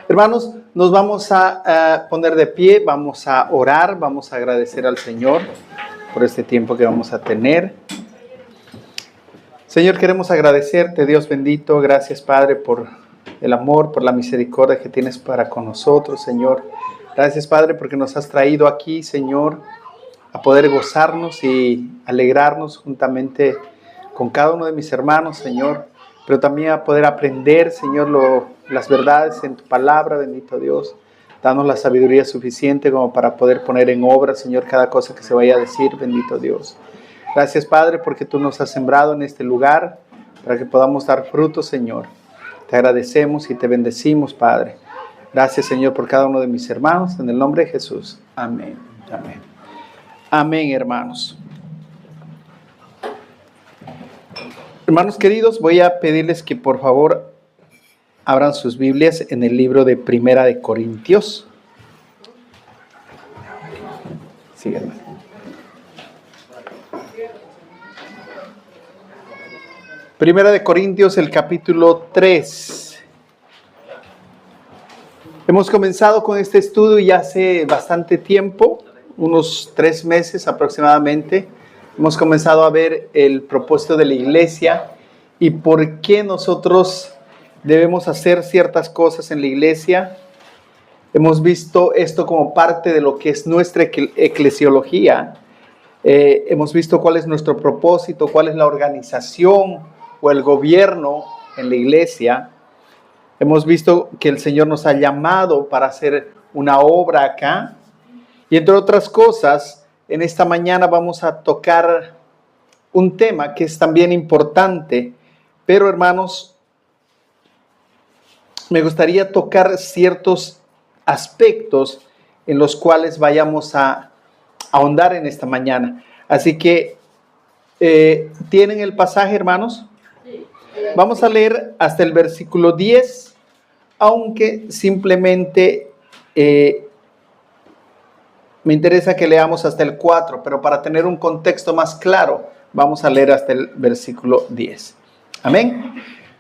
Hermanos, nos vamos a poner de pie, vamos a orar, vamos a agradecer al Señor por este tiempo que vamos a tener. Señor, queremos agradecerte, Dios bendito. Gracias, Padre, por el amor, por la misericordia que tienes para con nosotros, Señor. Gracias, Padre, porque nos has traído aquí, Señor, a poder gozarnos y alegrarnos juntamente con cada uno de mis hermanos, Señor, pero también a poder aprender, Señor, las verdades en tu palabra, bendito Dios. Danos la sabiduría suficiente como para poder poner en obra, Señor, cada cosa que se vaya a decir, bendito Dios. Gracias, Padre, porque tú nos has sembrado en este lugar para que podamos dar fruto, Señor. Te agradecemos y te bendecimos, Padre. Gracias, Señor, por cada uno de mis hermanos, en el nombre de Jesús. Amén. Amén. Amén, hermanos. Hermanos queridos, voy a pedirles que por favor abran sus Biblias en el libro de Primera de Corintios. Síganme. Primera de Corintios, el capítulo 3. Hemos comenzado con este estudio ya hace bastante tiempo, unos 3 meses aproximadamente. Hemos comenzado a ver el propósito de la iglesia y por qué nosotros debemos hacer ciertas cosas en la iglesia. Hemos visto esto como parte de lo que es nuestra eclesiología. Hemos visto cuál es nuestro propósito, cuál es la organización o el gobierno en la iglesia. Hemos visto que el Señor nos ha llamado para hacer una obra acá. Y entre otras cosas, en esta mañana vamos a tocar un tema que es también importante. Pero hermanos, me gustaría tocar ciertos aspectos en los cuales vayamos a ahondar en esta mañana. Así que, ¿tienen el pasaje, hermanos? Vamos a leer hasta el versículo 10, aunque simplemente me interesa que leamos hasta el 4, pero para tener un contexto más claro, vamos a leer hasta el versículo 10. Amén.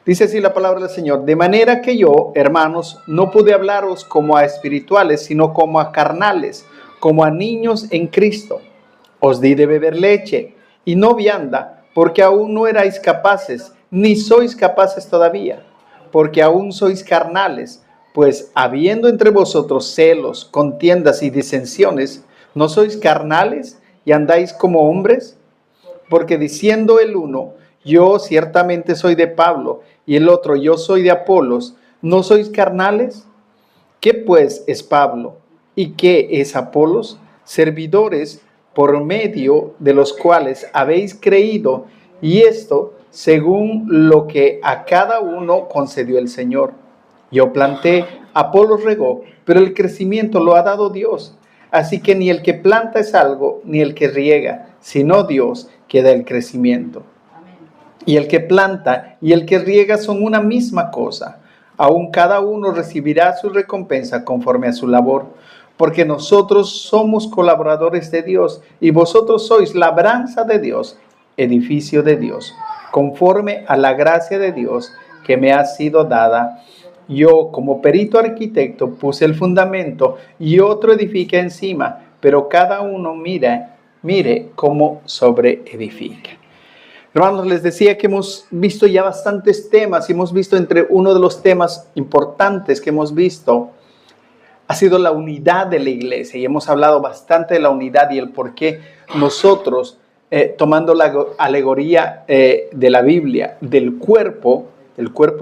Dice así la palabra del Señor: de manera que yo, hermanos, no pude hablaros como a espirituales, sino como a carnales, como a niños en Cristo. Os di de beber leche y no vianda, porque aún no erais capaces, ni sois capaces todavía, porque aún sois carnales. Pues habiendo entre vosotros celos, contiendas y disensiones, ¿no sois carnales y andáis como hombres? Porque diciendo el uno, yo ciertamente soy de Pablo, y el otro, yo soy de Apolos, ¿no sois carnales? ¿Qué pues es Pablo? ¿Y qué es Apolos? Servidores por medio de los cuales habéis creído, y esto según lo que a cada uno concedió el Señor. Yo planté, Apolos regó, pero el crecimiento lo ha dado Dios. Así que ni el que planta es algo, ni el que riega, sino Dios que da el crecimiento. Y el que planta y el que riega son una misma cosa. Aún cada uno recibirá su recompensa conforme a su labor. Porque nosotros somos colaboradores de Dios y vosotros sois labranza de Dios, edificio de Dios, conforme a la gracia de Dios que me ha sido dada. Yo, como perito arquitecto, puse el fundamento y otro edifica encima, pero cada uno mire cómo sobreedifica. Hermanos, les decía que hemos visto ya bastantes temas y hemos visto entre uno de los temas importantes que hemos visto ha sido la unidad de la iglesia, y hemos hablado bastante de la unidad y el por qué nosotros, tomando la alegoría de la Biblia del cuerpo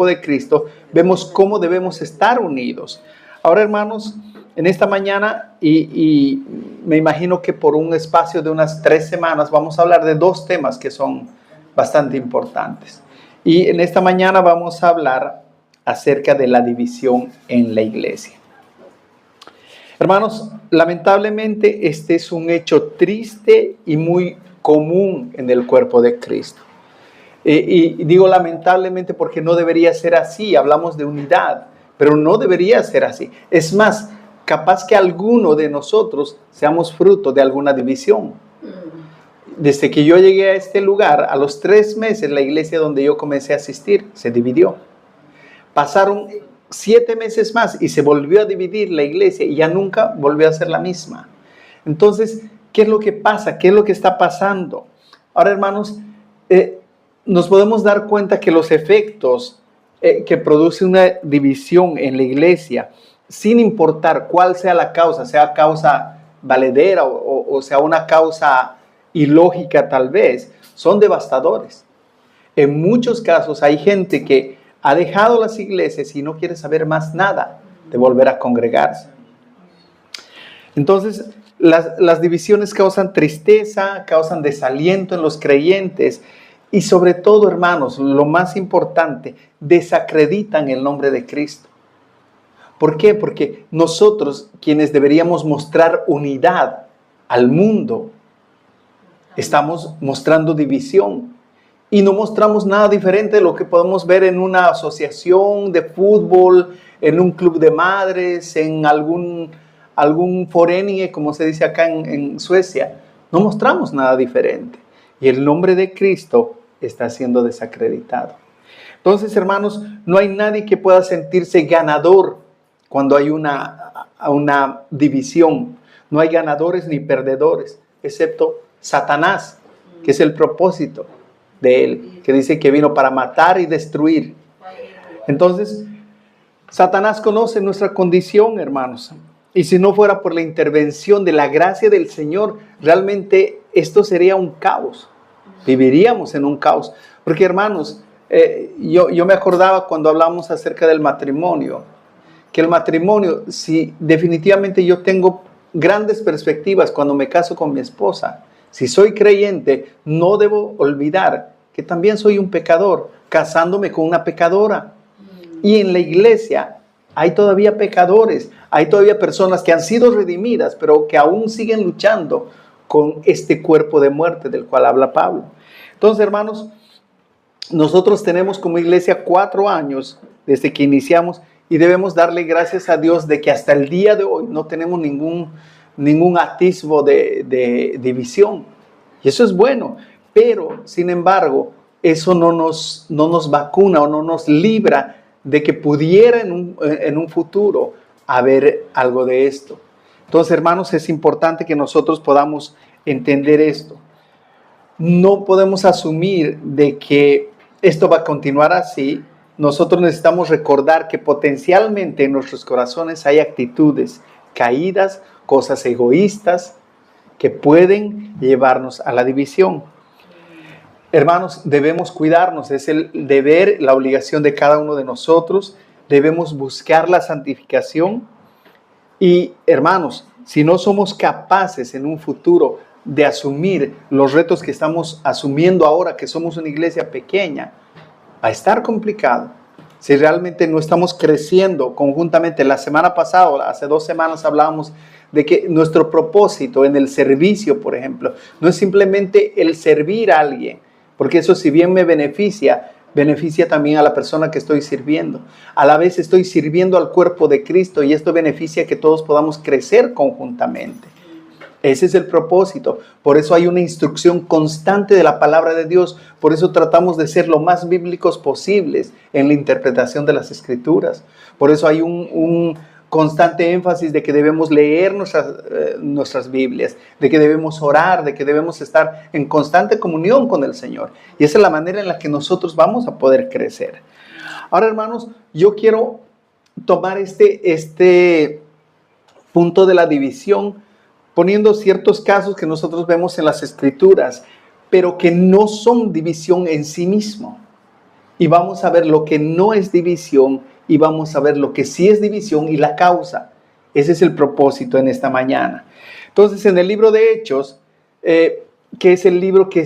de Cristo, vemos cómo debemos estar unidos. Ahora, hermanos, en esta mañana, y me imagino que por un espacio de unas 3 semanas, vamos a hablar de 2 temas que son bastante importantes. Y en esta mañana vamos a hablar acerca de la división en la iglesia. Hermanos, lamentablemente este es un hecho triste y muy común en el cuerpo de Cristo. Y digo lamentablemente porque no debería ser así. Hablamos de unidad, pero no debería ser así. Es más, capaz que alguno de nosotros seamos fruto de alguna división. Desde que yo llegué a este lugar, a los 3 meses, la iglesia donde yo comencé a asistir se dividió. Pasaron 7 meses más y se volvió a dividir la iglesia y ya nunca volvió a ser la misma. Entonces, ¿qué es lo que pasa? ¿Qué es lo que está pasando? Ahora, hermanos, nos podemos dar cuenta que los efectos que produce una división en la iglesia, sin importar cuál sea causa valedera o sea una causa ilógica tal vez, son devastadores. En muchos casos hay gente que ha dejado las iglesias y no quiere saber más nada de volver a congregarse. Entonces, las divisiones causan tristeza, causan desaliento en los creyentes y sobre todo, hermanos, lo más importante, desacreditan el nombre de Cristo. ¿Por qué? Porque nosotros, quienes deberíamos mostrar unidad al mundo, estamos mostrando división. Y no mostramos nada diferente de lo que podemos ver en una asociación de fútbol, en un club de madres, en algún forening, como se dice acá en Suecia. No mostramos nada diferente. Y el nombre de Cristo está siendo desacreditado. Entonces, hermanos, no hay nadie que pueda sentirse ganador cuando hay una división. No hay ganadores ni perdedores, excepto Satanás, que es el propósito de él, que dice que vino para matar y destruir. Entonces, Satanás conoce nuestra condición, hermanos. Y si no fuera por la intervención de la gracia del Señor, realmente esto sería un caos. Viviríamos en un caos. Porque, hermanos, yo me acordaba cuando hablamos acerca del matrimonio, que el matrimonio, si definitivamente yo tengo grandes perspectivas cuando me caso con mi esposa, si soy creyente, no debo olvidar que también soy un pecador, casándome con una pecadora. Y en la iglesia hay todavía pecadores, hay todavía personas que han sido redimidas, pero que aún siguen luchando con este cuerpo de muerte del cual habla Pablo. Entonces, hermanos, nosotros tenemos como iglesia 4 años desde que iniciamos y debemos darle gracias a Dios de que hasta el día de hoy no tenemos ningún atisbo de división. Y eso es bueno, pero sin embargo, eso no nos vacuna o no nos libra de que pudiera en un futuro haber algo de esto. Entonces, hermanos, es importante que nosotros podamos entender esto. No podemos asumir de que esto va a continuar así. Nosotros necesitamos recordar que potencialmente en nuestros corazones hay actitudes caídas, cosas egoístas que pueden llevarnos a la división. Hermanos, debemos cuidarnos, es el deber, la obligación de cada uno de nosotros. Debemos buscar la santificación. Y, hermanos, si no somos capaces en un futuro de asumir los retos que estamos asumiendo ahora, que somos una iglesia pequeña, va a estar complicado. Si realmente no estamos creciendo conjuntamente. La semana pasada, hace 2 semanas, hablábamos de que nuestro propósito en el servicio, por ejemplo, no es simplemente el servir a alguien, porque eso, si bien me beneficia también a la persona que estoy sirviendo. A la vez estoy sirviendo al cuerpo de Cristo y esto beneficia que todos podamos crecer conjuntamente. Ese es el propósito. Por eso hay una instrucción constante de la palabra de Dios. Por eso tratamos de ser lo más bíblicos posibles en la interpretación de las Escrituras. Por eso hay un constante énfasis de que debemos leer nuestras Biblias, de que debemos orar, de que debemos estar en constante comunión con el Señor. Y esa es la manera en la que nosotros vamos a poder crecer. Ahora, hermanos, yo quiero tomar este punto de la división, poniendo ciertos casos que nosotros vemos en las Escrituras, pero que no son división en sí mismo. Y vamos a ver lo que no es división y vamos a ver lo que sí es división y la causa. Ese es el propósito en esta mañana. Entonces, en el libro de Hechos, que es el libro que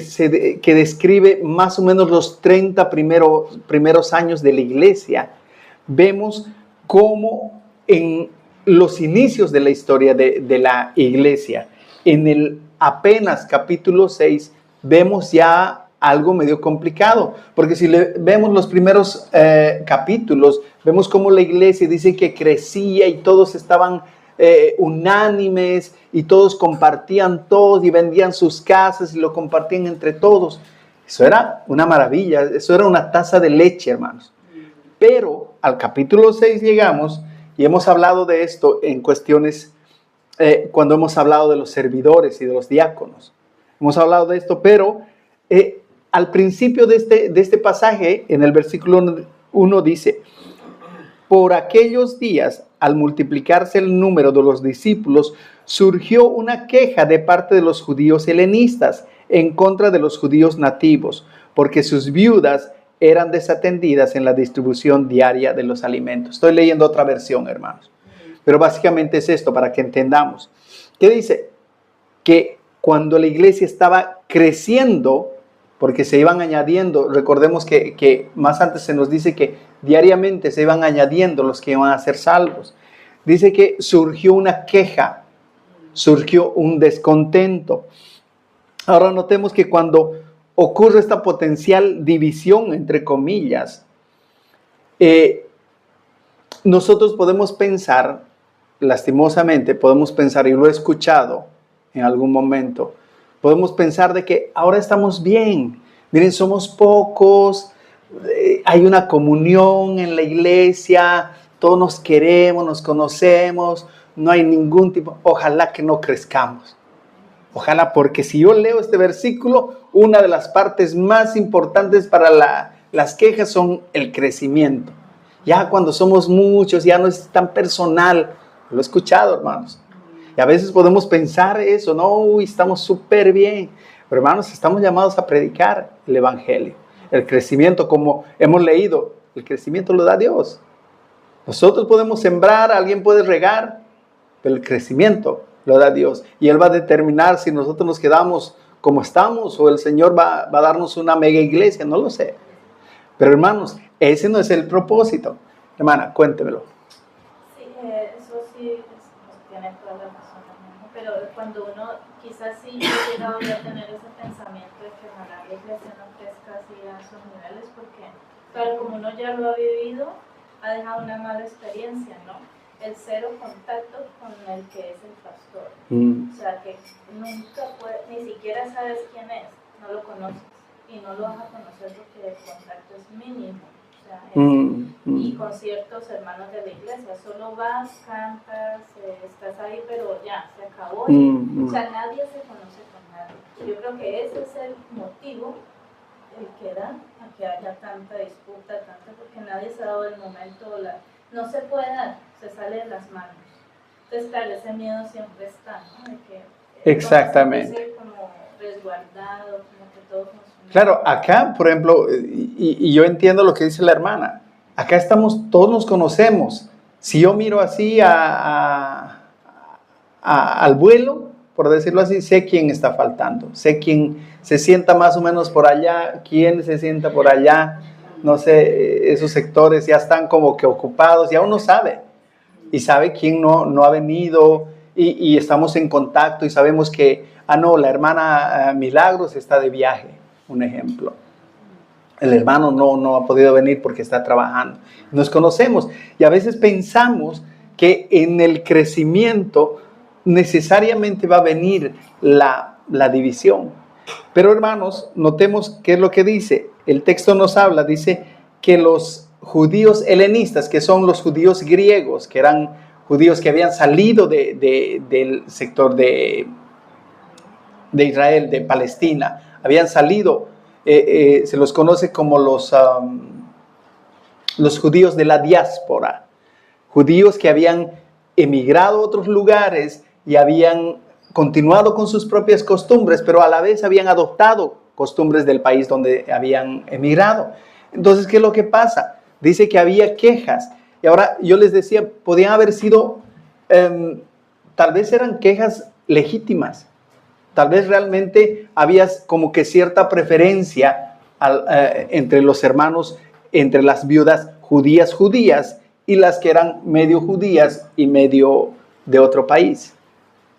describe más o menos los 30 primeros años de la iglesia, vemos cómo en los inicios de la historia de la iglesia, en el apenas capítulo 6, vemos ya algo medio complicado, porque si vemos los primeros capítulos, vemos cómo la iglesia dice que crecía y todos estaban unánimes y todos compartían todo y vendían sus casas y lo compartían entre todos. Eso era una maravilla, eso era una taza de leche, hermanos. Pero al capítulo 6 llegamos y hemos hablado de esto en cuestiones, cuando hemos hablado de los servidores y de los diáconos. Hemos hablado de esto, pero al principio de este pasaje, en el versículo 1 dice: por aquellos días, al multiplicarse el número de los discípulos, surgió una queja de parte de los judíos helenistas en contra de los judíos nativos, porque sus viudas eran desatendidas en la distribución diaria de los alimentos. Estoy leyendo otra versión, hermanos, pero básicamente es esto para que entendamos. ¿Qué dice? Que cuando la iglesia estaba creciendo, porque se iban añadiendo, recordemos que más antes se nos dice que diariamente se iban añadiendo los que iban a ser salvos. Dice que surgió una queja, surgió un descontento. Ahora notemos que cuando ocurre esta potencial división, entre comillas, nosotros podemos pensar, lastimosamente, podemos pensar, y lo he escuchado en algún momento, podemos pensar de que ahora estamos bien. Miren, somos pocos, hay una comunión en la iglesia, todos nos queremos, nos conocemos, no hay ningún tipo. Ojalá que no crezcamos. Ojalá, porque si yo leo este versículo, una de las partes más importantes para las quejas son el crecimiento. Ya cuando somos muchos, ya no es tan personal. Lo he escuchado, hermanos. Y a veces podemos pensar eso, no, uy, estamos súper bien. Pero hermanos, estamos llamados a predicar el evangelio. El crecimiento, como hemos leído, el crecimiento lo da Dios. Nosotros podemos sembrar, alguien puede regar, pero el crecimiento lo da Dios. Y Él va a determinar si nosotros nos quedamos como estamos o el Señor va a darnos una mega iglesia, no lo sé. Pero hermanos, ese no es el propósito. Hermana, cuéntemelo. Sí, eso sí tiene toda la razón, pero cuando uno, quizás sí ha llegado ya a tener ese pensamiento de que ojalá la iglesia no crezca así a esos niveles, porque claro, como uno ya lo ha vivido, ha dejado una mala experiencia, ¿no? El cero contacto con el que es el pastor. O sea, que nunca ni siquiera sabes quién es, no lo conoces y no lo vas a conocer porque el contacto es mínimo. O sea, y con ciertos hermanos de la iglesia, solo vas, cantas, estás ahí, pero ya, se acabó. O sea, nadie se conoce con nadie. Yo creo que ese es el motivo el que da a que haya tanta disputa, porque nadie se ha dado el momento, no se puede dar, se sale de las manos. Entonces, claro, ese miedo siempre está, ¿no? De que exactamente. como resguardado, como que todo funciona. Claro, acá, por ejemplo, y yo entiendo lo que dice la hermana, acá estamos, todos nos conocemos. Si yo miro así al vuelo, por decirlo así, sé quién está faltando, sé quién se sienta más o menos por allá, quién se sienta por allá, no sé, esos sectores ya están como que ocupados, ya uno sabe, y sabe quién no ha venido, y estamos en contacto, y sabemos que, no, la hermana Milagros está de viaje, un ejemplo. El hermano no ha podido venir porque está trabajando. Nos conocemos, y a veces pensamos que en el crecimiento necesariamente va a venir la división. Pero hermanos, notemos qué es lo que dice. El texto nos habla, dice que los judíos helenistas, que son los judíos griegos, que eran judíos que habían salido del sector de Israel, de Palestina, habían salido, se los conoce como los judíos de la diáspora, judíos que habían emigrado a otros lugares y habían continuado con sus propias costumbres, pero a la vez habían adoptado costumbres del país donde habían emigrado. Entonces, ¿qué es lo que pasa? Dice que había quejas. Y ahora yo les decía, podían haber sido, tal vez eran quejas legítimas. Tal vez realmente había como que cierta preferencia entre los hermanos, entre las viudas judías y las que eran medio judías y medio de otro país.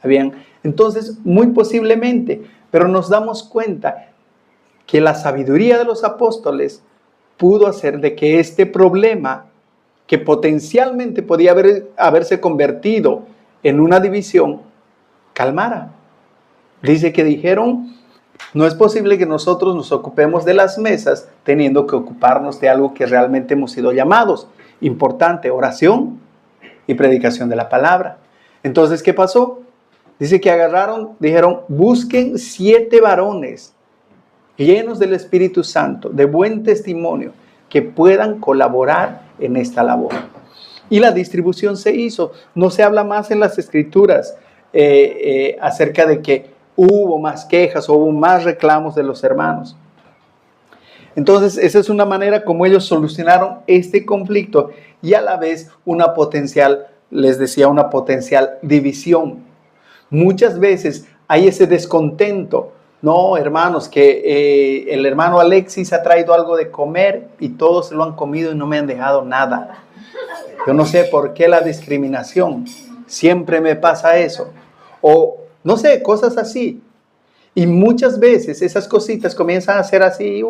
¿Bien? Entonces, muy posiblemente, pero nos damos cuenta que la sabiduría de los apóstoles pudo hacer de que este problema, que potencialmente podía haberse convertido en una división, calmara. Dice que dijeron, No es posible que nosotros nos ocupemos de las mesas teniendo que ocuparnos de algo que realmente hemos sido llamados. Importante, oración y predicación de la palabra. Entonces, ¿qué pasó? Dice que dijeron, busquen 7 varones llenos del Espíritu Santo, de buen testimonio, que puedan colaborar en esta labor. Y la distribución se hizo. No se habla más en las Escrituras acerca de que hubo más quejas, hubo más reclamos de los hermanos. Entonces, esa es una manera como ellos solucionaron este conflicto y a la vez una potencial división. Muchas veces hay ese descontento. No, hermanos, que el hermano Alexis ha traído algo de comer y todos se lo han comido y no me han dejado nada. Yo no sé por qué la discriminación. Siempre me pasa eso. O, no sé, cosas así. Y muchas veces esas cositas comienzan a ser así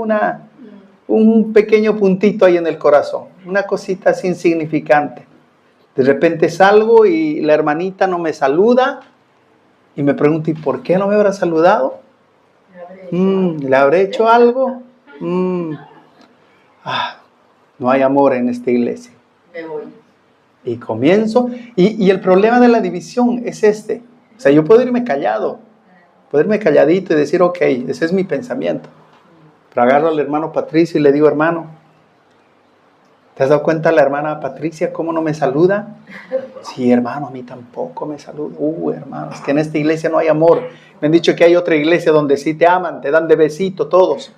un pequeño puntito ahí en el corazón. Una cosita así insignificante. De repente salgo y la hermanita no me saluda y me pregunto, ¿y por qué no me habrá saludado? ¿Le habré hecho algo? No hay amor en esta iglesia. Me voy. Y comienzo, y el problema de la división es este. O sea, yo puedo irme callado, puedo irme calladito y decir, ok, ese es mi pensamiento. Pero agarro al hermano Patricio y le digo, hermano, ¿te has dado cuenta la hermana Patricia cómo no me saluda? Sí, hermano, a mí tampoco me saluda. Hermano, es que en esta iglesia no hay amor. Me han dicho que hay otra iglesia donde sí te aman, te dan de besito todos.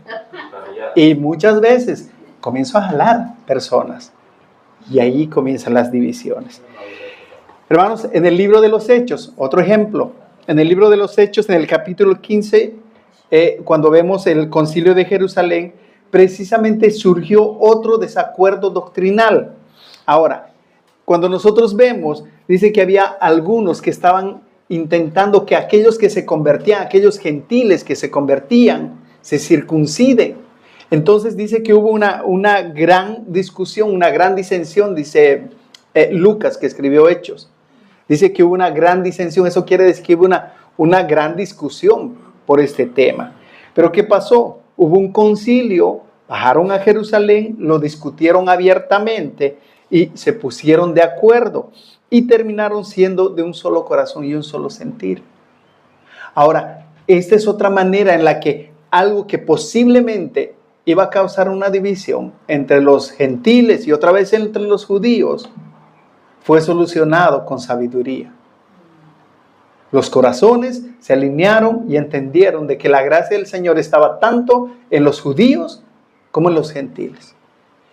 Y muchas veces comienzo a jalar personas. Y ahí comienzan las divisiones. Hermanos, en el libro de los Hechos, otro ejemplo. En el libro de los Hechos, en el capítulo 15, cuando vemos el concilio de Jerusalén, precisamente surgió otro desacuerdo doctrinal. Ahora, cuando nosotros vemos, dice que había algunos que estaban intentando que aquellos que se convertían, aquellos gentiles que se convertían, se circunciden. Entonces dice que hubo una gran discusión, una gran disensión, dice Lucas, que escribió Hechos. Dice que hubo una gran disensión, eso quiere decir que hubo una gran discusión por este tema. Pero ¿qué pasó? Hubo un concilio, bajaron a Jerusalén, lo discutieron abiertamente y se pusieron de acuerdo y terminaron siendo de un solo corazón y un solo sentir. Ahora, esta es otra manera en la que algo que posiblemente iba a causar una división entre los gentiles y otra vez entre los judíos, fue solucionado con sabiduría. Los corazones se alinearon y entendieron de que la gracia del Señor estaba tanto en los judíos como en los gentiles.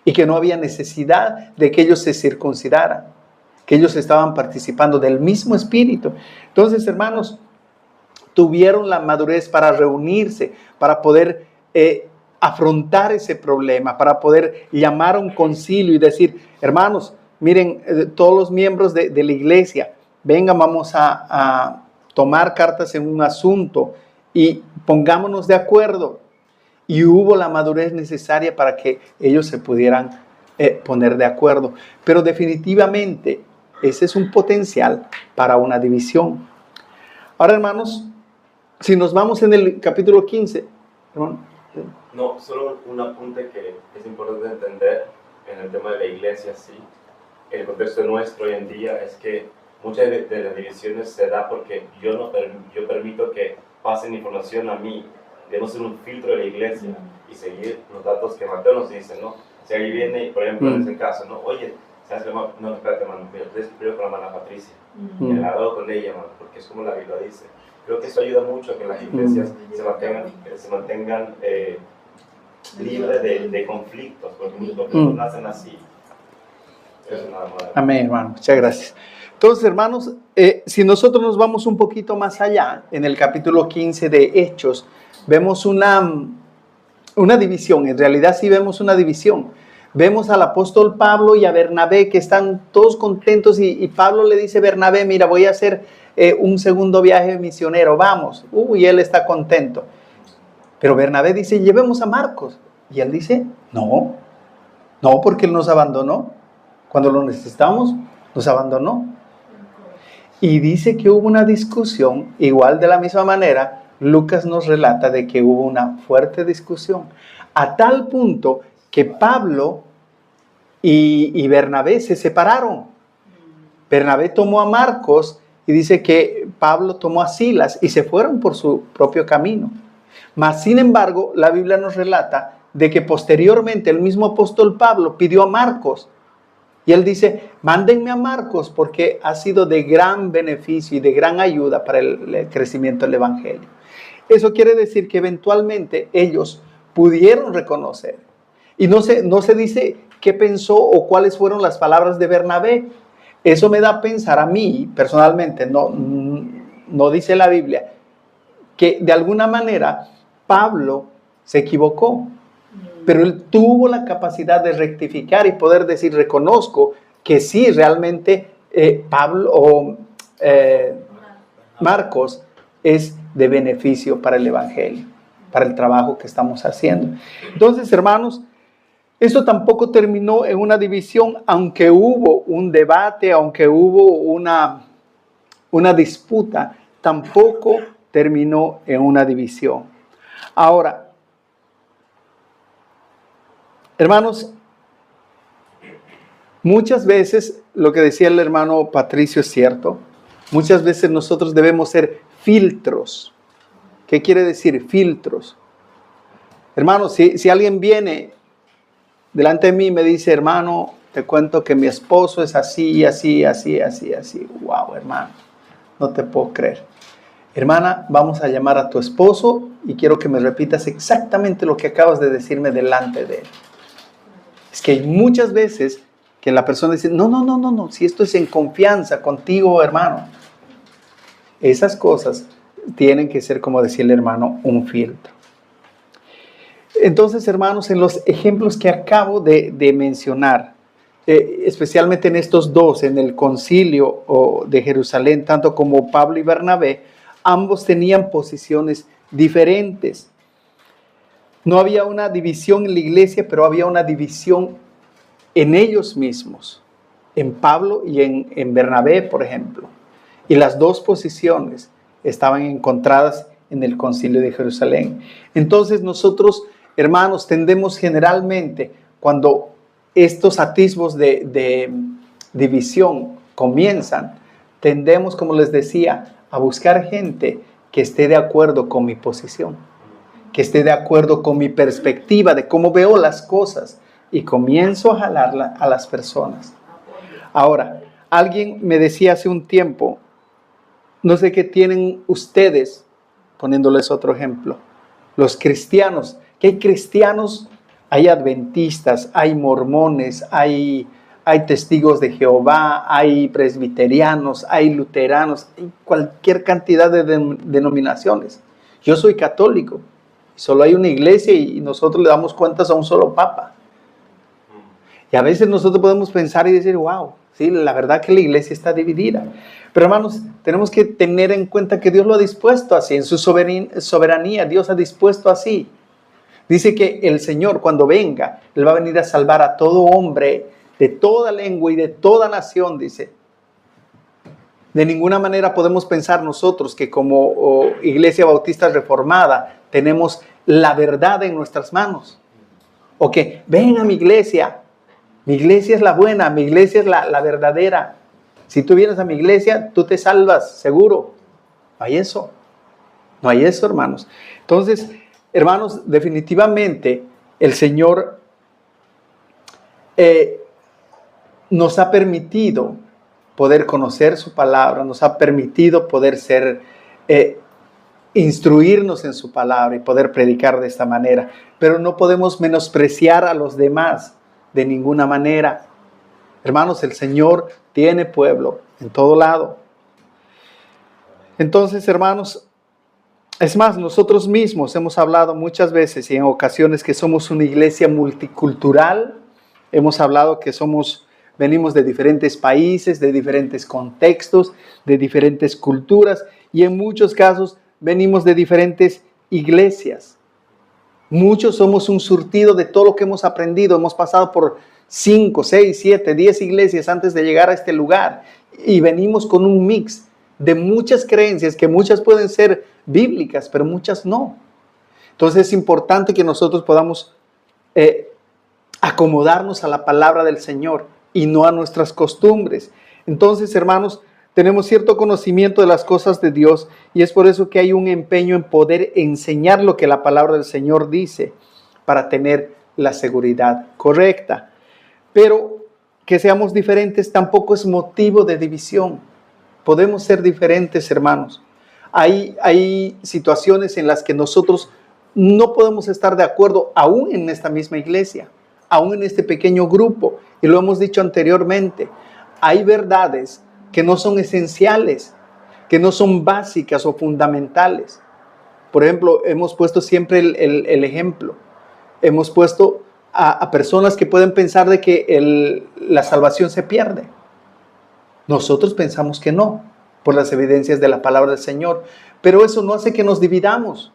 Y que no había necesidad de que ellos se circuncidaran, que ellos estaban participando del mismo espíritu. Entonces, hermanos, tuvieron la madurez para reunirse, para poder afrontar ese problema, para poder llamar a un concilio y decir, hermanos, miren, todos los miembros de la iglesia, vengan, vamos a tomar cartas en un asunto y pongámonos de acuerdo. Y hubo la madurez necesaria para que ellos se pudieran poner de acuerdo. Pero definitivamente ese es un potencial para una división. Ahora, hermanos, si nos vamos en el capítulo 15, hermano. No, solo un apunte que es importante entender en el tema de la iglesia, sí. El contexto nuestro hoy en día es que muchas de las divisiones se da porque yo permito que pasen información a mí. Debemos ser un filtro de la iglesia y seguir los datos que Mateo nos dice, ¿no? Si alguien viene, por ejemplo, en ese caso, ¿no? Oye, ¿sabes qué? No, espérate, hermano, yo te escribo con la hermana Patricia. Y he hablado con ella, hermano, porque es como la Biblia dice. Creo que eso ayuda mucho a que las iglesias se mantengan libres de conflictos, porque muchos conflictos nacen así. Eso nada más. Amén, hermano. Muchas gracias. Entonces, hermanos, si nosotros nos vamos un poquito más allá, en el capítulo 15 de Hechos, vemos una división. En realidad sí vemos una división. Vemos al apóstol Pablo y a Bernabé que están todos contentos y Pablo le dice a Bernabé, mira, voy a hacer un segundo viaje misionero, vamos. Y él está contento. Pero Bernabé dice, llevemos a Marcos. Y él dice, no, porque él nos abandonó. Cuando lo necesitamos, nos abandonó. Y dice que hubo una discusión, igual de la misma manera, Lucas nos relata de que hubo una fuerte discusión, a tal punto que Pablo y Bernabé se separaron. Bernabé tomó a Marcos y dice que Pablo tomó a Silas y se fueron por su propio camino. Mas, sin embargo, la Biblia nos relata de que posteriormente el mismo apóstol Pablo pidió a Marcos. Y él dice, mándenme a Marcos porque ha sido de gran beneficio y de gran ayuda para el crecimiento del evangelio. Eso quiere decir que eventualmente ellos pudieron reconocer. Y no se dice qué pensó o cuáles fueron las palabras de Bernabé. Eso me da a pensar a mí, personalmente, no dice la Biblia, que de alguna manera Pablo se equivocó. Pero él tuvo la capacidad de rectificar y poder decir, reconozco que sí, realmente Marcos es de beneficio para el evangelio, para el trabajo que estamos haciendo. Entonces, hermanos, esto tampoco terminó en una división, aunque hubo un debate, aunque hubo una disputa, tampoco terminó en una división. Ahora, hermanos, muchas veces, lo que decía el hermano Patricio es cierto, muchas veces nosotros debemos ser filtros. ¿Qué quiere decir filtros? Hermanos, si alguien viene delante de mí y me dice, hermano, te cuento que mi esposo es así, así, así, así, así. Wow, hermano, no te puedo creer. Hermana, vamos a llamar a tu esposo y quiero que me repitas exactamente lo que acabas de decirme delante de él. Es que hay muchas veces que la persona dice, no, si esto es en confianza contigo, hermano. Esas cosas tienen que ser, como decía el hermano, un filtro. Entonces, hermanos, en los ejemplos que acabo de mencionar, especialmente en estos dos, en el concilio de Jerusalén, tanto como Pablo y Bernabé, ambos tenían posiciones diferentes. No había una división en la iglesia, pero había una división en ellos mismos, en Pablo y en Bernabé, por ejemplo. Y las dos posiciones estaban encontradas en el concilio de Jerusalén. Entonces nosotros, hermanos, tendemos generalmente, cuando estos atisbos de división comienzan, tendemos, como les decía, a buscar gente que esté de acuerdo con mi posición, que esté de acuerdo con mi perspectiva de cómo veo las cosas, y comienzo a jalarla a las personas. Ahora, alguien me decía hace un tiempo, no sé qué tienen ustedes, poniéndoles otro ejemplo, los cristianos, que hay cristianos, hay adventistas, hay mormones, hay testigos de Jehová, hay presbiterianos, hay luteranos, hay cualquier cantidad de denominaciones. Yo soy católico, solo hay una iglesia y nosotros le damos cuentas a un solo papa. Y a veces nosotros podemos pensar y decir, wow, sí, la verdad que la iglesia está dividida. Pero hermanos, tenemos que tener en cuenta que Dios lo ha dispuesto así, en su soberanía, Dios ha dispuesto así. Dice que el Señor, cuando venga, Él va a venir a salvar a todo hombre, de toda lengua y de toda nación, dice. De ninguna manera podemos pensar nosotros que como Iglesia Bautista Reformada tenemos la verdad en nuestras manos. O que ven a mi iglesia es la buena, mi iglesia es la verdadera. Si tú vienes a mi iglesia, tú te salvas, seguro. No hay eso, hermanos. Entonces, hermanos, definitivamente el Señor nos ha permitido poder conocer su palabra, nos ha permitido poder instruirnos en su palabra y poder predicar de esta manera. Pero no podemos menospreciar a los demás de ninguna manera. Hermanos, el Señor tiene pueblo en todo lado. Entonces, hermanos, es más, nosotros mismos hemos hablado muchas veces y en ocasiones que somos una iglesia multicultural. Hemos hablado que venimos de diferentes países, de diferentes contextos, de diferentes culturas y en muchos casos venimos de diferentes iglesias. Muchos somos un surtido de todo lo que hemos aprendido. Hemos pasado por 5, 6, 7, 10 iglesias antes de llegar a este lugar. Y venimos con un mix de muchas creencias, que muchas pueden ser bíblicas, pero muchas no. Entonces es importante que nosotros podamos acomodarnos a la palabra del Señor y no a nuestras costumbres. Entonces, hermanos, tenemos cierto conocimiento de las cosas de Dios y es por eso que hay un empeño en poder enseñar lo que la palabra del Señor dice para tener la seguridad correcta. Pero que seamos diferentes tampoco es motivo de división. Podemos ser diferentes, hermanos. Hay situaciones en las que nosotros no podemos estar de acuerdo, aún en esta misma iglesia, aún en este pequeño grupo. Y lo hemos dicho anteriormente, hay verdades que no son esenciales, que no son básicas o fundamentales. Por ejemplo, hemos puesto siempre el ejemplo. Hemos puesto a personas que pueden pensar de que la salvación se pierde. Nosotros pensamos que no, por las evidencias de la palabra del Señor. Pero eso no hace que nos dividamos.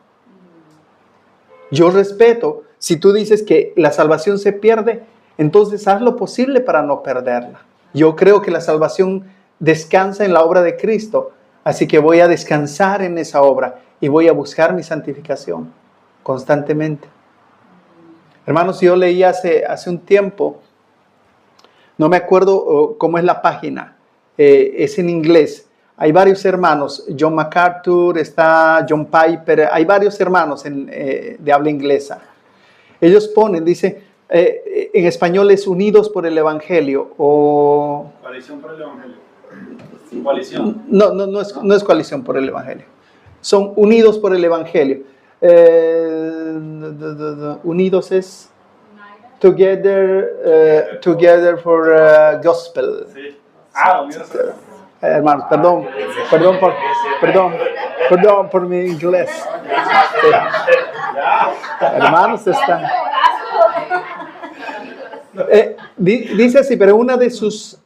Yo respeto, si tú dices que la salvación se pierde, entonces haz lo posible para no perderla. Yo creo que la salvación descansa en la obra de Cristo, así que voy a descansar en esa obra y voy a buscar mi santificación constantemente. Hermanos, yo leí hace un tiempo, no me acuerdo cómo es la página, es en inglés. Hay varios hermanos, John MacArthur, está John Piper, hay varios hermanos de habla inglesa. Ellos ponen, dice, en español es Unidos por el Evangelio o... Coalición por el Evangelio. Coalición. No es Coalición por el Evangelio. Son Unidos por el Evangelio. Unidos es Together for Gospel. Sí. Unidos. Hermanos, perdón por mi inglés. Sí. Hermanos, están. Dice así, pero una de sus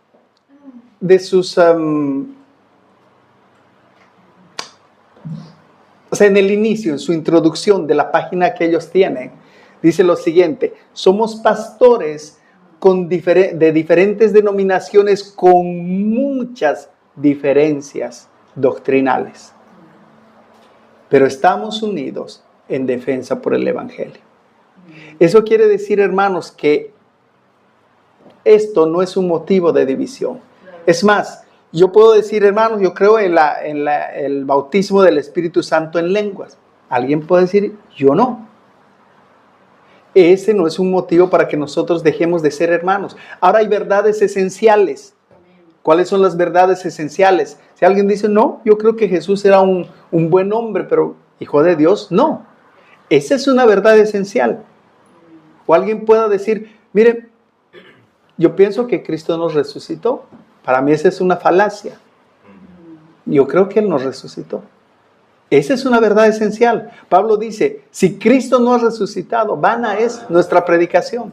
o sea, en el inicio, en su introducción de la página que ellos tienen, dice lo siguiente: somos pastores de diferentes denominaciones con muchas diferencias doctrinales, pero estamos unidos en defensa por el Evangelio. Eso quiere decir, hermanos, que esto no es un motivo de división. Es más, yo puedo decir, hermanos, yo creo en el bautismo del Espíritu Santo en lenguas. Alguien puede decir, yo no. Ese no es un motivo para que nosotros dejemos de ser hermanos. Ahora hay verdades esenciales. ¿Cuáles son las verdades esenciales? Si alguien dice, no, yo creo que Jesús era un buen hombre, pero hijo de Dios, no. Esa es una verdad esencial. O alguien pueda decir, mire, yo pienso que Cristo nos resucitó. Para mí esa es una falacia. Yo creo que Él nos resucitó. Esa es una verdad esencial. Pablo dice, si Cristo no ha resucitado, vana es nuestra predicación.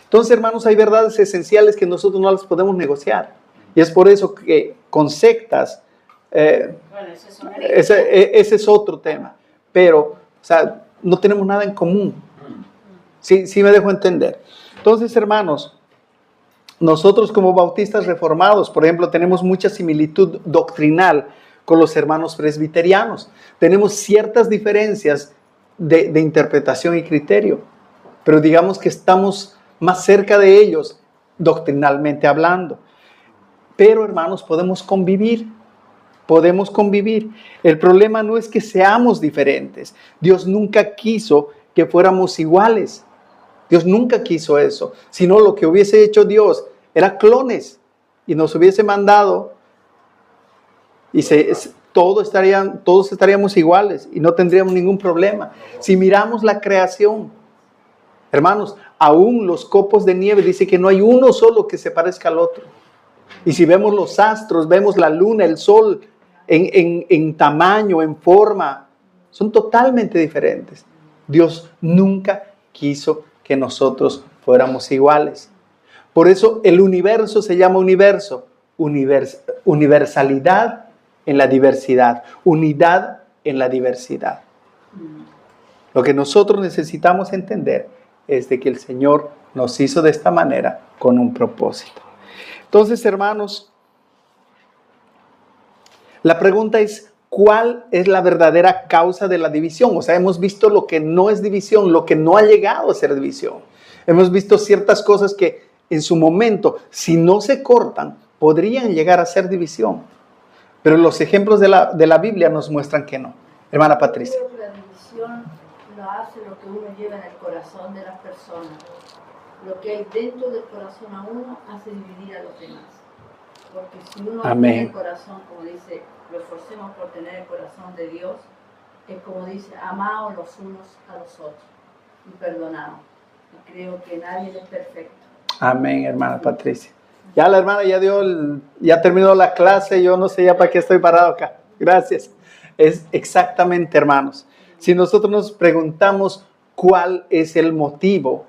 Entonces, hermanos, hay verdades esenciales que nosotros no las podemos negociar. Y es por eso que con sectas, ese es otro tema. Pero, o sea, no tenemos nada en común. Sí me dejo entender. Entonces, hermanos, nosotros como bautistas reformados, por ejemplo, tenemos mucha similitud doctrinal con los hermanos presbiterianos. Tenemos ciertas diferencias de interpretación y criterio, pero digamos que estamos más cerca de ellos doctrinalmente hablando. Pero, hermanos, podemos convivir. El problema no es que seamos diferentes. Dios nunca quiso que fuéramos iguales. Dios nunca quiso eso, sino lo que hubiese hecho Dios era clones y nos hubiese mandado y todos estaríamos iguales y no tendríamos ningún problema. Si miramos la creación, hermanos, aún los copos de nieve dice que no hay uno solo que se parezca al otro. Y si vemos los astros, vemos la luna, el sol, en tamaño, en forma, son totalmente diferentes. Dios nunca quiso que nosotros fuéramos iguales. Por eso el universo se llama universo. Universalidad en la diversidad. Unidad en la diversidad. Lo que nosotros necesitamos entender es de que el Señor nos hizo de esta manera con un propósito. Entonces, hermanos, La pregunta es, ¿cuál es la verdadera causa de la división? O sea, hemos visto lo que no es división, lo que no ha llegado a ser división. Hemos visto ciertas cosas que en su momento, si no se cortan, podrían llegar a ser división. Pero los ejemplos de la Biblia nos muestran que no. Hermana Patricia. Creo que la división lo hace lo que uno lleva en el corazón de las personas. Lo que hay dentro del corazón a uno hace dividir a los demás. Porque si uno tiene el corazón, como dice, lo esforcemos por tener el corazón de Dios, es como dice, amaos los unos a los otros y perdonaos. Y creo que nadie es perfecto. Amén, hermana Patricia. Ya la hermana ya terminó la clase, yo no sé ya para qué estoy parado acá. Gracias. Es exactamente, hermanos. Si nosotros nos preguntamos cuál es el motivo,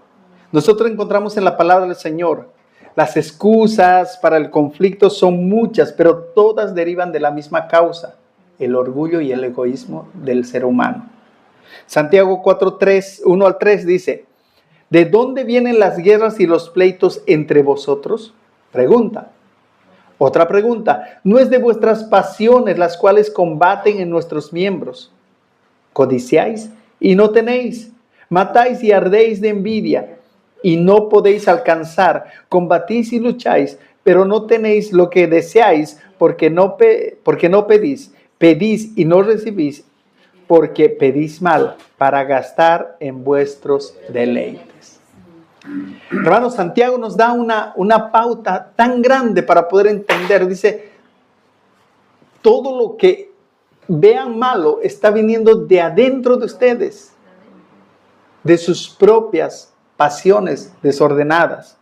nosotros encontramos en la palabra del Señor, las excusas para el conflicto son muchas, pero todas derivan de la misma causa, el orgullo y el egoísmo del ser humano. Santiago 4:3, 1 al 3 dice, ¿de dónde vienen las guerras y los pleitos entre vosotros? Pregunta. Otra pregunta, ¿no es de vuestras pasiones las cuales combaten en nuestros miembros? ¿Codiciáis y no tenéis? ¿Matáis y ardéis de envidia y no podéis alcanzar? ¿Combatís y lucháis, pero no tenéis lo que deseáis porque no pedís? ¿Pedís y no recibís porque pedís mal para gastar en vuestros deleites? Hermano, Santiago nos da una pauta tan grande para poder entender. Dice, todo lo que vean malo está viniendo de adentro de ustedes, de sus propias pasiones desordenadas.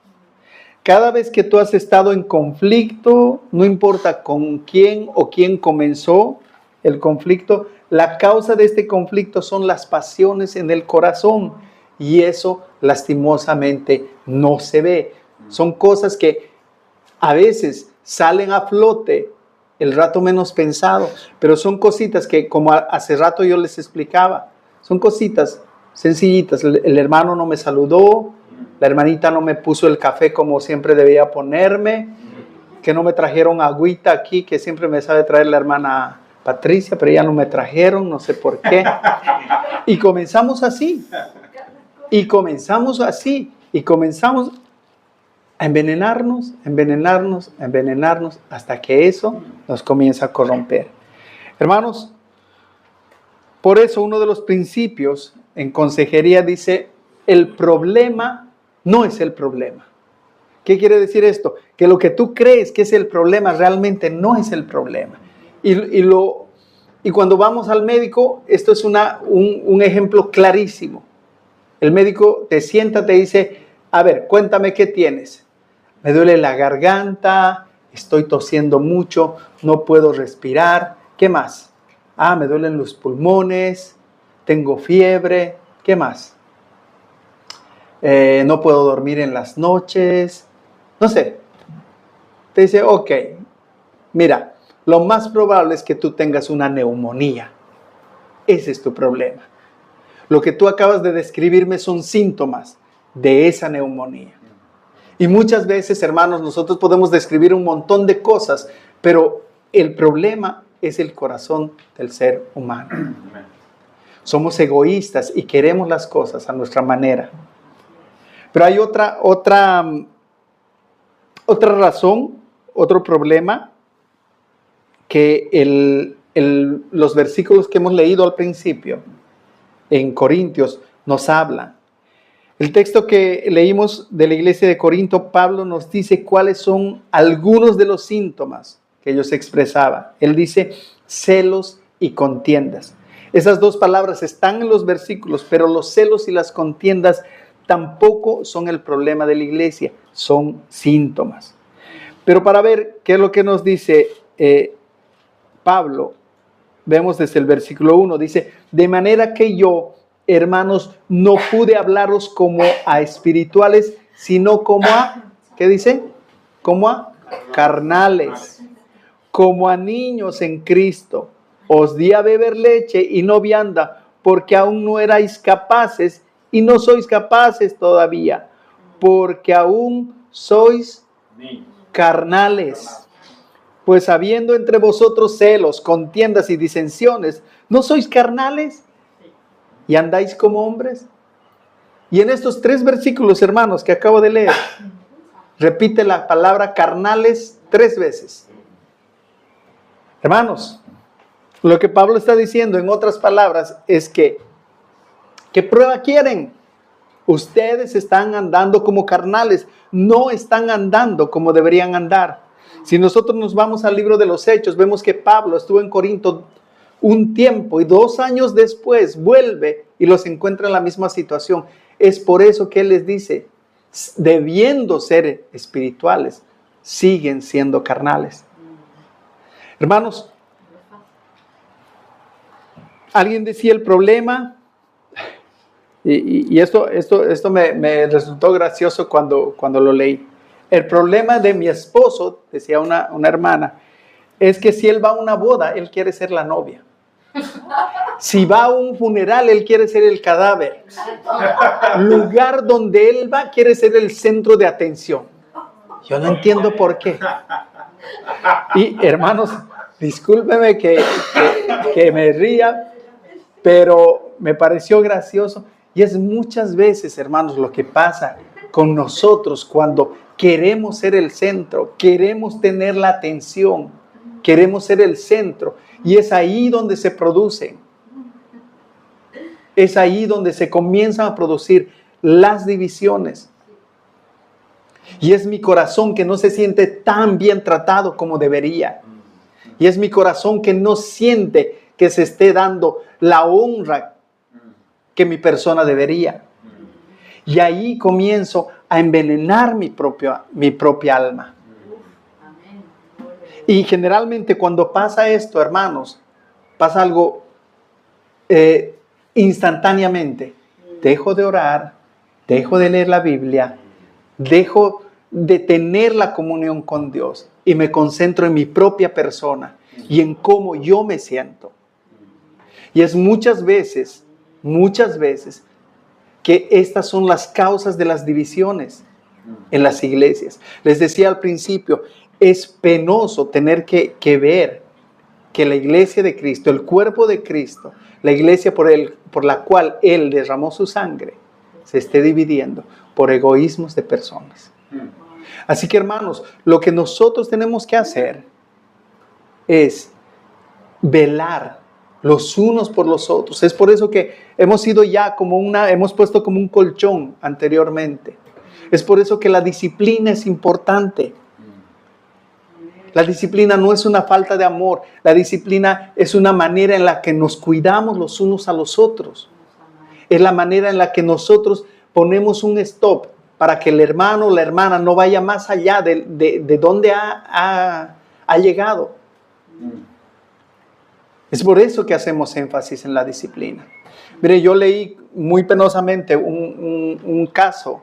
Cada vez que tú has estado en conflicto, no importa con quién o quién comenzó el conflicto, la causa de este conflicto son las pasiones en el corazón. Y eso lastimosamente no se ve. Son cosas que a veces salen a flote el rato menos pensado, pero son cositas que, como hace rato yo les explicaba, son cositas sencillitas. El hermano no me saludó, la hermanita no me puso el café como siempre debía ponerme, que no me trajeron agüita aquí, que siempre me sabe traer la hermana Patricia, pero ya no me trajeron, no sé por qué. Y comenzamos así. Y comenzamos a envenenarnos, hasta que eso nos comienza a corromper. Hermanos, por eso uno de los principios en consejería dice, el problema no es el problema. ¿Qué quiere decir esto? Que lo que tú crees que es el problema realmente no es el problema. Y cuando vamos al médico, esto es un ejemplo clarísimo. El médico te sienta, te dice, a ver, cuéntame qué tienes. Me duele la garganta, estoy tosiendo mucho, no puedo respirar. ¿Qué más? Me duelen los pulmones, tengo fiebre. ¿Qué más? No puedo dormir en las noches. No sé. Te dice, ok, mira, lo más probable es que tú tengas una neumonía. Ese es tu problema. Lo que tú acabas de describirme son síntomas de esa neumonía. Y muchas veces, hermanos, nosotros podemos describir un montón de cosas, pero el problema es el corazón del ser humano. Somos egoístas y queremos las cosas a nuestra manera. Pero hay otra razón, otro problema, que los versículos que hemos leído al principio en Corintios nos hablan. El texto que leímos de la iglesia de Corinto, Pablo nos dice cuáles son algunos de los síntomas que ellos expresaban. Él dice celos y contiendas. Esas dos palabras están en los versículos, pero los celos y las contiendas tampoco son el problema de la iglesia, son síntomas. Pero para ver qué es lo que nos dice Pablo, vemos desde el versículo 1, dice, de manera que yo, hermanos, no pude hablaros como a espirituales, sino como a, ¿qué dice? Como a carnales, como a niños en Cristo. Os di a beber leche y no vianda, porque aún no erais capaces y no sois capaces todavía, porque aún sois carnales. Pues habiendo entre vosotros celos, contiendas y disensiones, ¿no sois carnales? ¿Y andáis como hombres? Y en estos 3 versículos, hermanos, que acabo de leer, repite la palabra carnales 3 veces. Hermanos, lo que Pablo está diciendo en otras palabras es que, ¿qué prueba quieren? Ustedes están andando como carnales, no están andando como deberían andar. Si nosotros nos vamos al libro de los Hechos, vemos que Pablo estuvo en Corinto un tiempo y 2 años después vuelve y los encuentra en la misma situación. Es por eso que él les dice, debiendo ser espirituales, siguen siendo carnales. Hermanos, alguien decía el problema, y esto me resultó gracioso cuando lo leí. El problema de mi esposo, decía una hermana, es que si él va a una boda, él quiere ser la novia. Si va a un funeral, él quiere ser el cadáver. Lugar donde él va, quiere ser el centro de atención. Yo no entiendo por qué. Y hermanos, discúlpeme que me ría, pero me pareció gracioso. Y es muchas veces, hermanos, lo que pasa con nosotros cuando queremos ser el centro, queremos tener la atención, queremos ser el centro. Y es ahí donde se producen. Es ahí donde se comienzan a producir las divisiones. Y es mi corazón que no se siente tan bien tratado como debería. Y es mi corazón que no siente que se esté dando la honra que mi persona debería. Y ahí comienzo a envenenar mi propia alma. Y generalmente cuando pasa esto, hermanos, pasa algo instantáneamente. Dejo de orar, dejo de leer la Biblia, dejo de tener la comunión con Dios y me concentro en mi propia persona y en cómo yo me siento. Y es muchas veces que estas son las causas de las divisiones en las iglesias. Les decía al principio, es penoso tener que ver que la iglesia de Cristo, el cuerpo de Cristo, la iglesia por la cual Él derramó su sangre, se esté dividiendo por egoísmos de personas. Así que, hermanos, lo que nosotros tenemos que hacer es velar los unos por los otros. Es por eso que hemos puesto como un colchón anteriormente. Es por eso que la disciplina es importante. La disciplina no es una falta de amor. La disciplina es una manera en la que nos cuidamos los unos a los otros. Es la manera en la que nosotros ponemos un stop para que el hermano o la hermana no vaya más allá de donde ha llegado. Es por eso que hacemos énfasis en la disciplina. Mire, yo leí muy penosamente un caso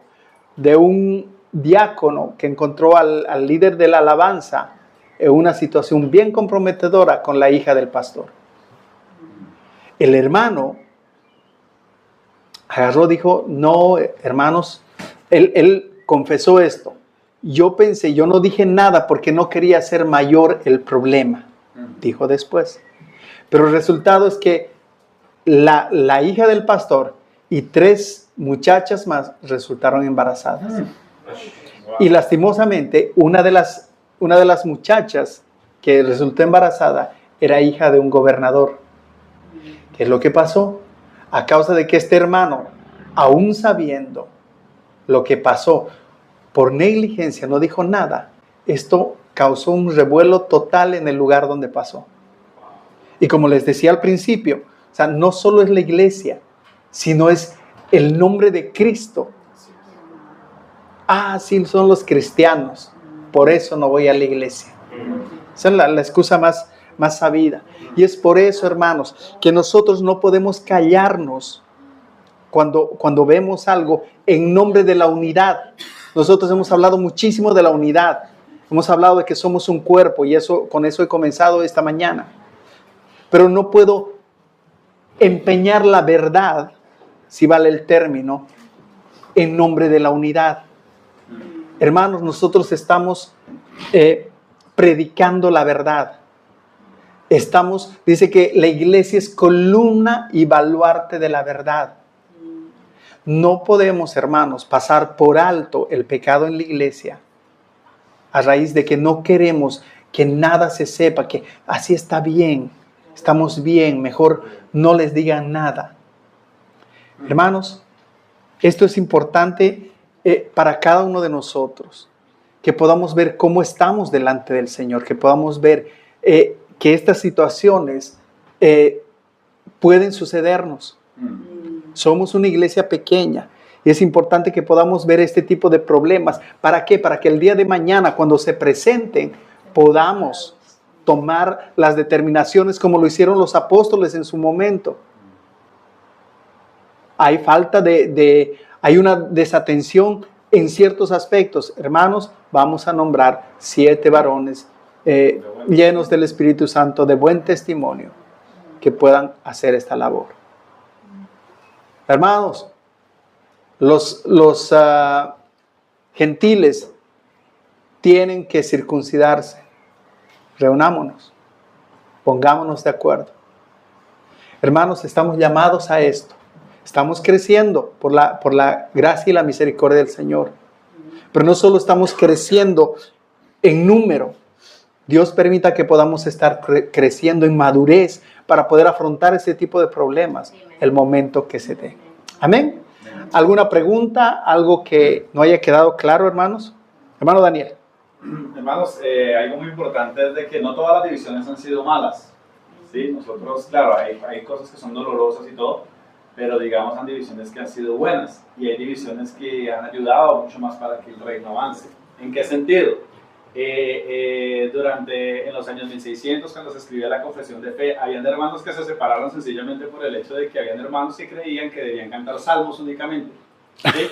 de un diácono que encontró al líder de la alabanza en una situación bien comprometedora con la hija del pastor. El hermano agarró, dijo, no, hermanos, él confesó esto. Yo no dije nada porque no quería hacer mayor el problema, dijo después. Pero el resultado es que la hija del pastor y 3 muchachas más resultaron embarazadas. Y lastimosamente, una de las muchachas que resultó embarazada era hija de un gobernador. ¿Qué es lo que pasó? A causa de que este hermano, aún sabiendo lo que pasó, por negligencia no dijo nada, esto causó un revuelo total en el lugar donde pasó. Y como les decía al principio, o sea, no solo es la iglesia, sino es el nombre de Cristo. Ah, sí, son los cristianos, por eso no voy a la iglesia. Esa es la excusa más sabida. Y es por eso, hermanos, que nosotros no podemos callarnos cuando vemos algo en nombre de la unidad. Nosotros hemos hablado muchísimo de la unidad. Hemos hablado de que somos un cuerpo y con eso he comenzado esta mañana. Pero no puedo empeñar la verdad, si vale el término, en nombre de la unidad. Hermanos, nosotros estamos predicando la verdad. Dice que la iglesia es columna y baluarte de la verdad. No podemos, hermanos, pasar por alto el pecado en la iglesia a raíz de que no queremos que nada se sepa, que así está bien, estamos bien, mejor no les digan nada. Hermanos, esto es importante para cada uno de nosotros, que podamos ver cómo estamos delante del Señor, que podamos ver que estas situaciones pueden sucedernos. Somos una iglesia pequeña y es importante que podamos ver este tipo de problemas. ¿Para qué? Para que el día de mañana, cuando se presenten, podamos tomar las determinaciones como lo hicieron los apóstoles en su momento. Hay hay una desatención en ciertos aspectos. Hermanos, vamos a nombrar 7 varones llenos del Espíritu Santo, de buen testimonio, que puedan hacer esta labor. Hermanos, los gentiles tienen que circuncidarse. Reunámonos, pongámonos de acuerdo. Hermanos, estamos llamados a esto. Estamos creciendo por la gracia y la misericordia del Señor. Pero no solo estamos creciendo en número. Dios permita que podamos estar creciendo en madurez para poder afrontar ese tipo de problemas el momento que se dé. Amén. ¿Alguna pregunta? ¿Algo que no haya quedado claro, hermanos? Hermano Daniel. Hermanos, algo muy importante es de que no todas las divisiones han sido malas. ¿Sí? Nosotros, claro, hay cosas que son dolorosas y todo, pero digamos han divisiones que han sido buenas y hay divisiones que han ayudado mucho más para que el reino avance. ¿En qué sentido? En los años 1600, cuando se escribía la confesión de fe, habían hermanos que se separaron sencillamente por el hecho de que habían hermanos que creían que debían cantar salmos únicamente, ¿sí?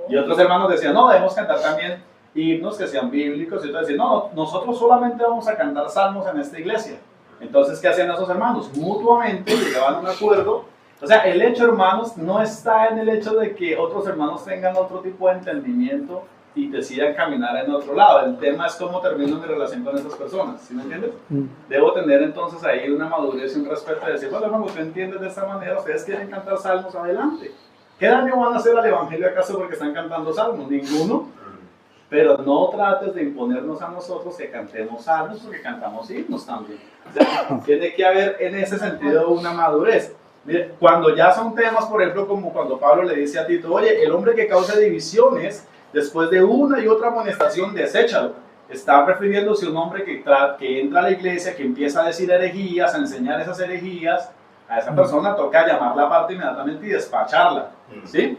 Y otros hermanos decían, no, debemos cantar también himnos que sean bíblicos, y otros decían, no, nosotros solamente vamos a cantar salmos en esta iglesia. Entonces, ¿qué hacían esos hermanos? Mutuamente llegaban a un acuerdo. O sea, el hecho, hermanos, no está en el hecho de que otros hermanos tengan otro tipo de entendimiento y decidan caminar en otro lado. El tema es cómo termino mi relación con esas personas, ¿sí me entiendes? Debo tener entonces ahí una madurez y un respeto de decir, bueno, hermano, ¿tú entiendes de esta manera? ¿Ustedes quieren cantar salmos? Adelante. ¿Qué daño van a hacer al evangelio acaso porque están cantando salmos? Ninguno. Pero no trates de imponernos a nosotros que cantemos salmos porque cantamos himnos también. O sea, tiene que haber en ese sentido una madurez. Mire, cuando ya son temas, por ejemplo, como cuando Pablo le dice a Tito, oye, el hombre que causa divisiones, después de una y otra amonestación, deséchalo. Está refiriéndose a un hombre que entra a la iglesia, que empieza a decir herejías, a enseñar esas herejías. A esa persona toca llamarla aparte inmediatamente y despacharla, ¿sí?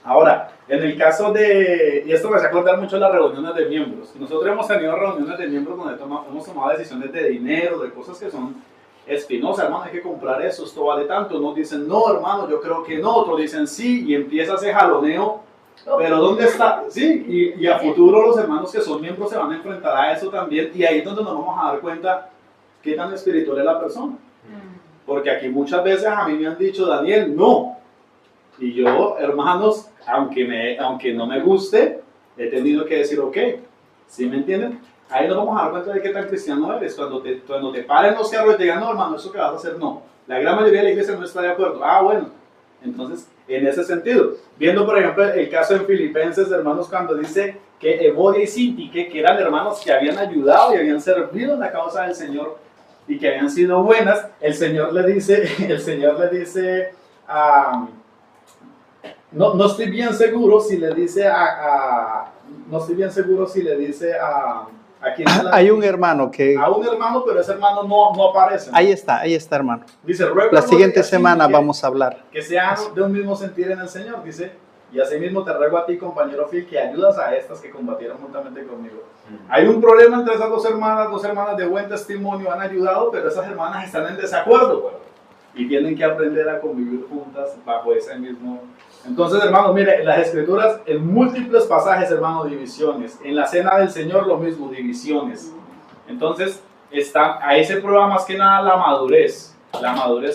Ahora, en el caso y esto me hace acordar mucho de las reuniones de miembros. Nosotros hemos tenido reuniones de miembros donde hemos tomado decisiones de dinero, de cosas que son espinosas. Hermano, hay que comprar eso, esto vale tanto. Unos dicen, no, hermano, yo creo que no. Otros dicen, sí, y empieza ese jaloneo. Pero ¿dónde está? Sí, y a futuro los hermanos que son miembros se van a enfrentar a eso también. Y ahí es donde nos vamos a dar cuenta qué tan espiritual es la persona. Porque aquí muchas veces a mí me han dicho, Daniel, no. Y yo, hermanos, aunque no me guste, he tenido que decir, ok, ¿sí me entienden? Ahí nos vamos a dar cuenta de qué tan cristiano eres. Cuando te paren los carros y te digan, no, hermano, eso que vas a hacer, no. La gran mayoría de la iglesia no está de acuerdo. Ah, bueno. Entonces, en ese sentido, viendo por ejemplo el caso en Filipenses, hermanos, cuando dice que Evodia y Sintique, que eran hermanos que habían ayudado y habían servido en la causa del Señor y que habían sido buenas, el Señor le dice no estoy bien seguro si le dice a quién hay un hermano que... A un hermano, pero ese hermano no aparece. Ahí está, hermano. Dice, la siguiente semana vamos a hablar. Que sean de un mismo sentir en el Señor, dice, y asimismo te ruego a ti, compañero fiel, que ayudas a estas que combatieron juntamente conmigo. Hay un problema entre esas dos hermanas de buen testimonio, han ayudado, pero esas hermanas están en desacuerdo, y tienen que aprender a convivir juntas bajo ese mismo... Entonces, hermanos, mire, en las Escrituras, en múltiples pasajes, hermanos, divisiones. En la Cena del Señor, lo mismo, divisiones. Entonces, ahí se prueba más que nada la madurez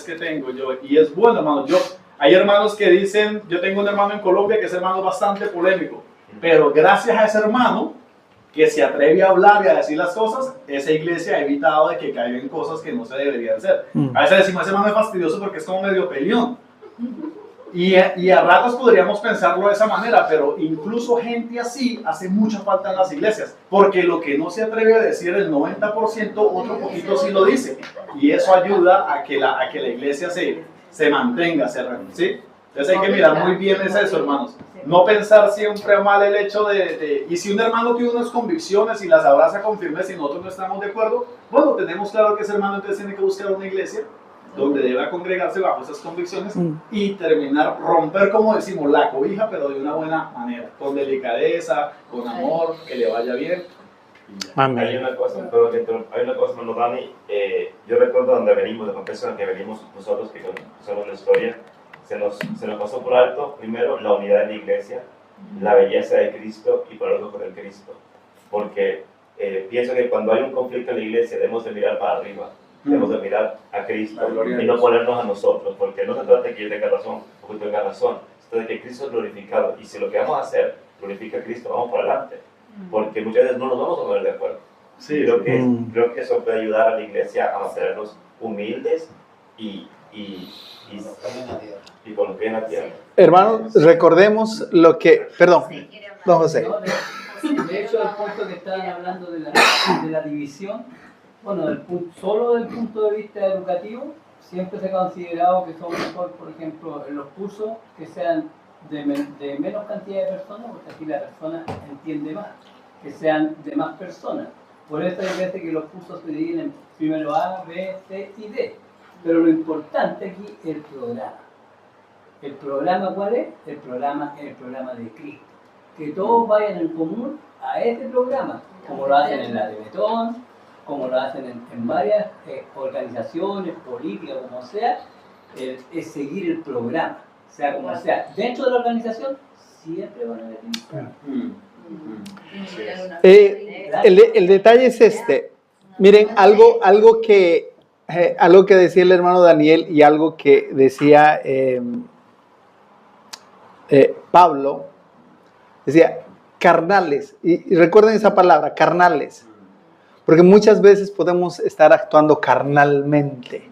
que tengo yo. Y es bueno, hermanos, hay hermanos que dicen, yo tengo un hermano en Colombia que es hermano bastante polémico, pero gracias a ese hermano, que se atreve a hablar y a decir las cosas, esa iglesia ha evitado de que caigan cosas que no se deberían hacer. A veces decimos, ese hermano es fastidioso porque es como medio peleón. Y a ratos podríamos pensarlo de esa manera, pero incluso gente así hace mucha falta en las iglesias, porque lo que no se atreve a decir el 90%, otro poquito sí lo dice, y eso ayuda a que la iglesia se mantenga, ¿sí? Entonces hay que mirar muy bien eso, hermanos. No pensar siempre mal el hecho y si un hermano tiene unas convicciones y las abraza con firmeza y nosotros no estamos de acuerdo, bueno, tenemos claro que ese hermano entonces tiene que buscar una iglesia donde deba congregarse bajo esas convicciones y terminar, romper, como decimos, la cobija, pero de una buena manera, con delicadeza, con amor, que le vaya bien. Hay una cosa, hermano Dani, yo recuerdo donde venimos, de contexto en el que venimos nosotros, que conocemos la historia, se nos pasó por alto, primero, la unidad de la iglesia, la belleza de Cristo y por algo con el Cristo. Porque pienso que cuando hay un conflicto en la iglesia debemos de mirar para arriba. Debemos de mirar a Cristo y no ponernos a nosotros, porque no se trata de que yo tenga razón o que tú tengas razón, se trata de que Cristo es glorificado, y si lo que vamos a hacer glorifica a Cristo, vamos por adelante, porque muchas veces no nos vamos a poner de acuerdo. Sí, creo que eso puede ayudar a la iglesia a mantenernos humildes y con los pies en la tierra. Hermanos, recordemos lo que... Perdón, don José. De hecho, el punto que estaban hablando de la división, bueno, solo desde el punto de vista educativo, siempre se ha considerado que son mejor, por ejemplo, en los cursos que sean de menos cantidad de personas, porque aquí la persona entiende más, que sean de más personas. Por eso hay veces que los cursos se dividen en primero A, B, C y D. Pero lo importante aquí es el programa. ¿El programa cuál es? El programa es el programa de Cristo. Que todos vayan en común a este programa, como lo hacen en la de Betón, como lo hacen en varias organizaciones, políticas, como sea, es seguir el programa, sea como sea. Dentro de la organización siempre van a haber el detalle es este. Miren, algo que decía el hermano Daniel y algo que decía Pablo, decía carnales, y recuerden esa palabra, carnales. Porque muchas veces podemos estar actuando carnalmente.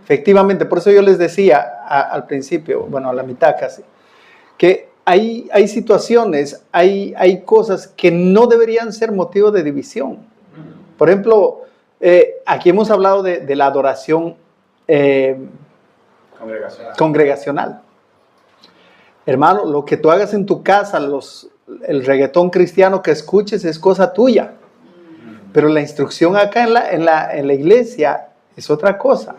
Efectivamente, por eso yo les decía al principio, bueno, a la mitad casi, que hay situaciones, hay cosas que no deberían ser motivo de división. Por ejemplo, aquí hemos hablado de la adoración congregacional. Hermano, lo que tú hagas en tu casa, el reggaetón cristiano que escuches es cosa tuya. Pero la instrucción acá en la iglesia es otra cosa.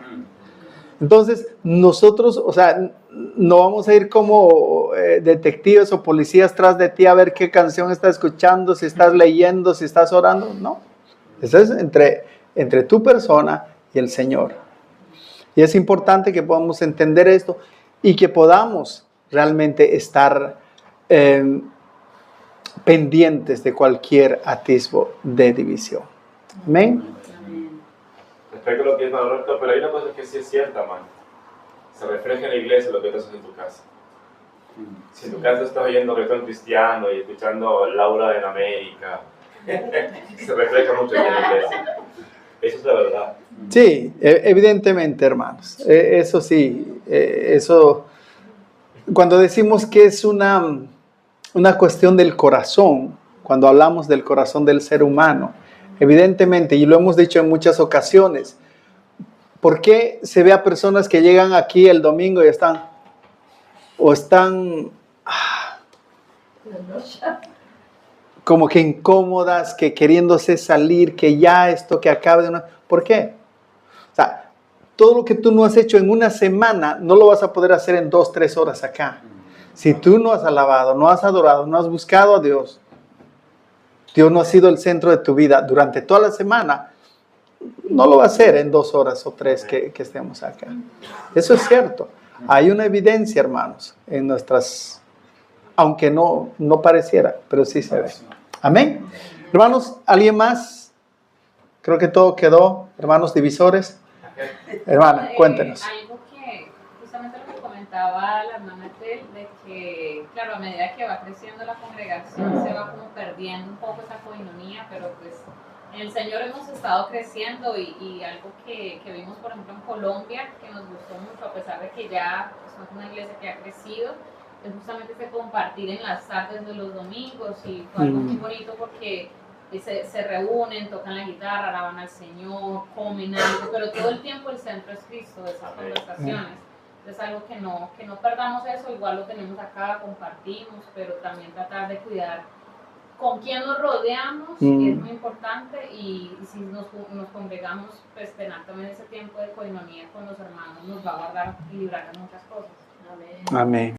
Entonces, nosotros, o sea, no vamos a ir como detectives o policías tras de ti a ver qué canción estás escuchando, si estás leyendo, si estás orando. No. Eso es entre tu persona y el Señor. Y es importante que podamos entender esto y que podamos realmente estar pendientes de cualquier atisbo de división. Amén. Respecto a lo que es Roberto, pero hay una cosa que sí es cierta, man. Se refleja en la iglesia lo que tú haces en tu casa. Si en tu casa estás oyendo reggaetón cristiano y escuchando Laura en América, se refleja mucho en la iglesia. Eso es la verdad. Sí, evidentemente, hermanos. Eso sí, eso. Cuando decimos que es una cuestión del corazón, cuando hablamos del corazón del ser humano, evidentemente, y lo hemos dicho en muchas ocasiones, ¿por qué se ve a personas que llegan aquí el domingo y están como que incómodas, que queriéndose salir, que ya esto que acabe de una... ¿Por qué? O sea, todo lo que tú no has hecho en una semana, no lo vas a poder hacer en 2-3 horas acá. Si tú no has alabado, no has adorado, no has buscado a Dios, Dios no ha sido el centro de tu vida durante toda la semana, no lo va a hacer en 2 horas o 3 que estemos acá. Eso es cierto. Hay una evidencia, hermanos, en nuestras... Aunque no pareciera, pero sí se ve. Amén. Hermanos, ¿alguien más? Creo que todo quedó. Hermanos divisores. Hermana, cuéntenos. Algo que, justamente lo que comentaba la hermana Tel, de que, claro, a medida que va creciendo la congregación se va como perdiendo un poco esa coinonía, pero pues en el Señor hemos estado creciendo y algo que vimos por ejemplo en Colombia que nos gustó mucho a pesar de que ya somos una iglesia que ha crecido, es justamente ese compartir en las tardes de los domingos y fue algo muy bonito porque se reúnen, tocan la guitarra, alaban al Señor, comen algo, pero todo el tiempo el centro es Cristo de esas conversaciones. Es algo que no perdamos eso, igual lo tenemos acá, compartimos, pero también tratar de cuidar con quién nos rodeamos, es muy importante, y si nos congregamos, pues tener también ese tiempo de coinonía con los hermanos nos va a guardar y librar de muchas cosas. Amén.